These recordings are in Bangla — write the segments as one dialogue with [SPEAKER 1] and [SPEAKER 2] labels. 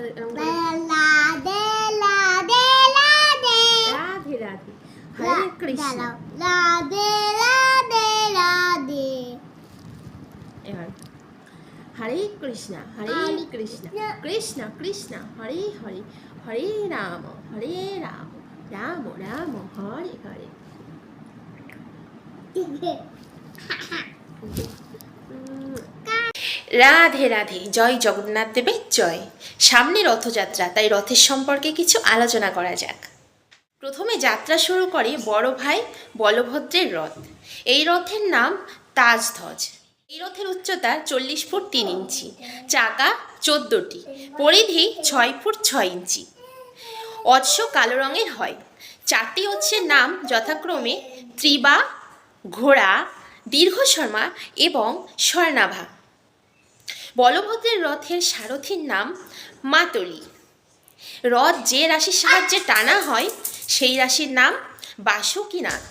[SPEAKER 1] রাধে রাধে
[SPEAKER 2] রাধে রাধে। হরে কৃষ্ণ।
[SPEAKER 1] রাধে রাধে রাধে।
[SPEAKER 2] এবার হরে কৃষ্ণ হরে কৃষ্ণ কৃষ্ণ কৃষ্ণ হরে হরে হরে রাম রাম রাম হরে হরে। রাধে রাধে। জয় জগন্নাথ দেবের জয়। সামনে রথযাত্রা, তাই রথের সম্পর্কে কিছু আলোচনা করা যাক। প্রথমে যাত্রা শুরু করে বড় ভাই বলভদ্রের রথ। এই রথের নাম তাজধ্বজ। এই রথের উচ্চতা 40 ফুট 3 ইঞ্চি, চাকা 14টি, পরিধি 6 ফুট 6 ইঞ্চি। অশ্ব কালো রঙের হয়। 4টি অশ্বের নাম যথাক্রমে ত্রিবা, ঘোড়া, দীর্ঘশর্মা এবং স্বর্ণাভা। বলভদ্রের রথের সারথীর নাম মাতলি। রথ যে রাশির সাহায্যে টানা হয় সেই রাশির নাম বাসুকীনাথ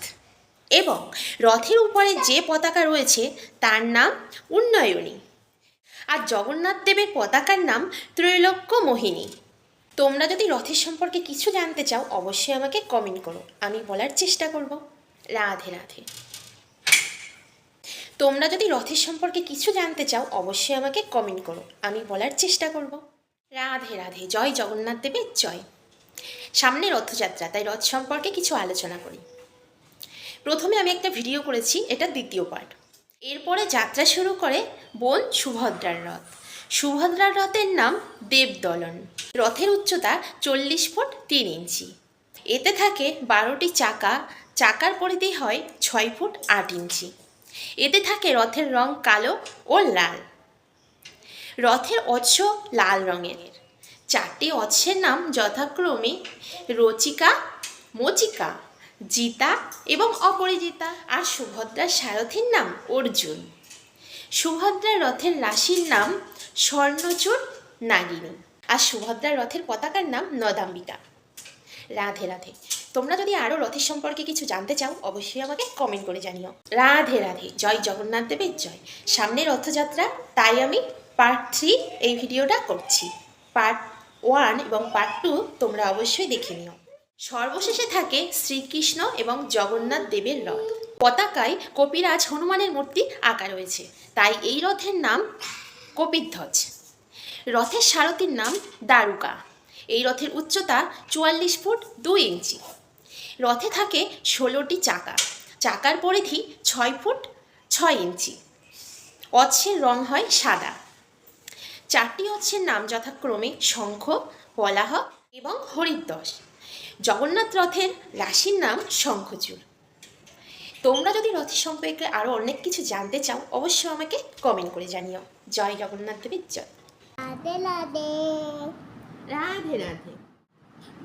[SPEAKER 2] এবং রথের উপরে যে পতাকা রয়েছে তার নাম উন্নয়নী। আর জগন্নাথ দেবের পতাকার নাম ত্রৈলোক্য মোহিনী। তোমরা যদি রথের সম্পর্কে কিছু জানতে চাও অবশ্যই আমাকে কমেন্ট করো, আমি বলার চেষ্টা করব। রাধে রাধে। তোমরা যদি রথের সম্পর্কে কিছু জানতে চাও অবশ্যই আমাকে কমেন্ট করো, আমি বলার চেষ্টা করব। রাধে রাধে। জয় জগন্নাথ দেবের জয়। সামনে রথযাত্রা, তাই রথ সম্পর্কে কিছু আলোচনা করি। প্রথমে আমি একটা ভিডিও করেছি, এটা দ্বিতীয় পার্ট। এরপরে যাত্রা শুরু করে বোন সুভদ্রার রথ। সুভদ্রার রথের নাম দেবদলন। রথের উচ্চতা 40 ফুট 3 ইঞ্চি। এতে থাকে 12টি চাকা, চাকার পরিধি হয় 6 ফুট 8 ইঞ্চি। এতে থাকে রথের রং কালো ও লাল। রথের অশ্ব লাল রঙের। 4টি অশ্বের নাম যথাক্রমে রচিকা, মচিকা, জিতা এবং অপরাজিতা। আর সুভদ্রার সারথীর নাম অর্জুন। সুভদ্রার রথের রাশির নাম স্বর্ণচূড় নাগিনী। আর সুভদ্রার রথের পতাকার নাম নদাম্বিকা। রাধে রাধে। তোমরা যদি আরও রথের সম্পর্কে কিছু জানতে চাও অবশ্যই আমাকে কমেন্ট করে জানিও। রাধে রাধে। জয় জগন্নাথ দেবের জয়। সামনে রথযাত্রা, তাই আমি পার্ট 3 এই ভিডিওটা করছি। পার্ট 1 এবং পার্ট 2 তোমরা অবশ্যই দেখে নিও। সর্বশেষে থাকে শ্রীকৃষ্ণ এবং জগন্নাথ দেবের রথ। পতাকায় কপিরাজ হনুমানের মূর্তি আঁকা রয়েছে, তাই এই রথের নাম কপিধ্বজ। রথের সারথীর নাম দারুকা। এই রথের উচ্চতা 44 ফুট 2 ইঞ্চি। রথে থাকে 16টি চাকা, চাকার পরিধি 6 ফুট 6 ইঞ্চি। অশ্বের রং হয় সাদা। 4টি অশ্বের নাম যথাক্রমে শঙ্খ, পলাহ এবং হরিদ্বস। জগন্নাথ রথের রাশির নাম শঙ্খচূড়। তোমরা যদি রথের সম্পর্কে আরও অনেক কিছু জানতে চাও অবশ্যই আমাকে কমেন্ট করে জানিও। জয় জগন্নাথ দেবের জয়।
[SPEAKER 1] রাধে রাধে।
[SPEAKER 2] রাধে রাধে।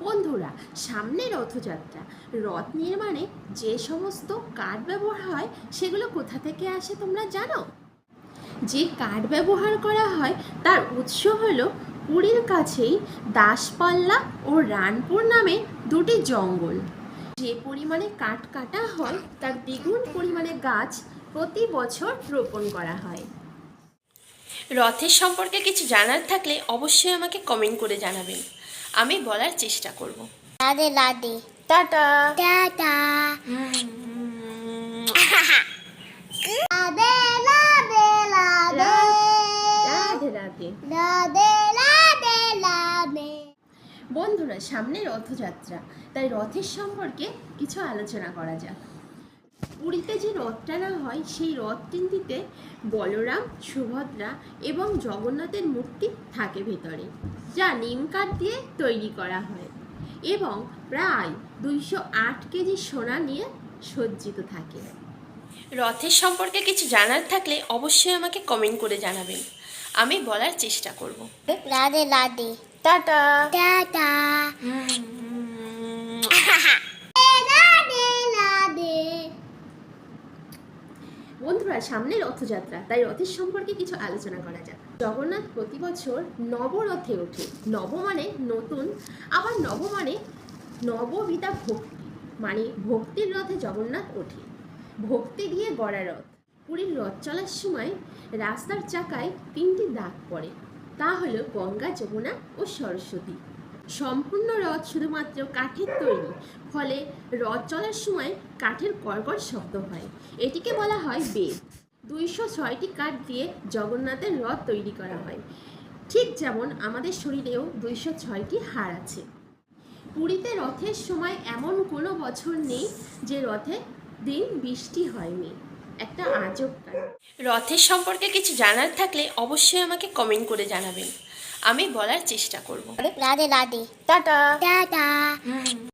[SPEAKER 2] বন্ধুরা, সামনে রথযাত্রা। রথ নির্মাণে যে সমস্ত কাঠ ব্যবহার হয় সেগুলো কোথা থেকে আসে তোমরা জানো? যে কাঠ ব্যবহার করা হয় তার উৎস হলো পুরীর কাছেই দাসপাল্লা ও রানপুর নামে 2টি জঙ্গল। যে পরিমাণে কাঠ কাটা হয় তার দ্বিগুণ পরিমাণে গাছ প্রতি বছর রোপণ করা হয়। রথের সম্পর্কে কিছু জানার থাকলে অবশ্যই আমাকে কমেন্ট করে জানাবেন, আমি বলার চেষ্টা করব।
[SPEAKER 1] রাধে রাধে।
[SPEAKER 2] টাটা।
[SPEAKER 1] টাটা। রাধে রাধে রাধে।
[SPEAKER 2] রাধে রাধে।
[SPEAKER 1] রাধে রাধে রাধে।
[SPEAKER 2] বন্ধুরা, সামনে রথযাত্রা, তাই রথের সম্পর্কে কিছু আলোচনা করা যাক। পুরীতে যে রথ টানা হয় সেই রথ তিনটিতে বলরাম, সুভদ্রা এবং জগন্নাথের মূর্তি থাকে ভেতরে, যা নিম কাঠ দিয়ে তৈরি করা হয় এবং প্রায় 208 কেজি সোনা নিয়ে সজ্জিত থাকে। রথের সম্পর্কে কিছু জানার থাকলে অবশ্যই আমাকে কমেন্ট করে জানাবেন, আমি বলার চেষ্টা করব।
[SPEAKER 1] রাধে রাধে।
[SPEAKER 2] টাটা।
[SPEAKER 1] টাটা। রাধে রাধে।
[SPEAKER 2] বন্ধুরা, সামনে রথযাত্রা, তাই রথের সম্পর্কে কিছু আলোচনা করা যাক। জগন্নাথ প্রতি বছর নবরথে ওঠে। নব মানে নতুন, আবার নব মানে নববিধা ভক্তি, মানে ভক্তির রথে জগন্নাথ ওঠে। ভক্তি দিয়ে গড়া রথ। পুরীর রথ চলার সময় রাস্তার চাকায় 3টি দাগ পড়ে, তা হলো গঙ্গা, যমুনা ও সরস্বতী। সম্পূর্ণ রথ শুধুমাত্র কাঠের তৈরি, ফলে রথ চলার সময় কাঠের কড়কড় শব্দ হয়। এটিকে বলা হয় বেদ। 206টি কাঠ দিয়ে জগন্নাথের রথ তৈরি করা হয়। ঠিক যেমন আমাদের শরীরেও 206টি হাড় আছে। পুরীতে রথের সময় এমন কোনো বছর নেই যে রথে দিন বৃষ্টি হয়নি। একটা আজব কারণ। রথের সম্পর্কে কিছু জানার থাকলে অবশ্যই আমাকে কমেন্ট করে জানাবেন, আমি বলার চেষ্টা করব।
[SPEAKER 1] রাধে রাধে
[SPEAKER 2] টাটা।
[SPEAKER 1] টাটা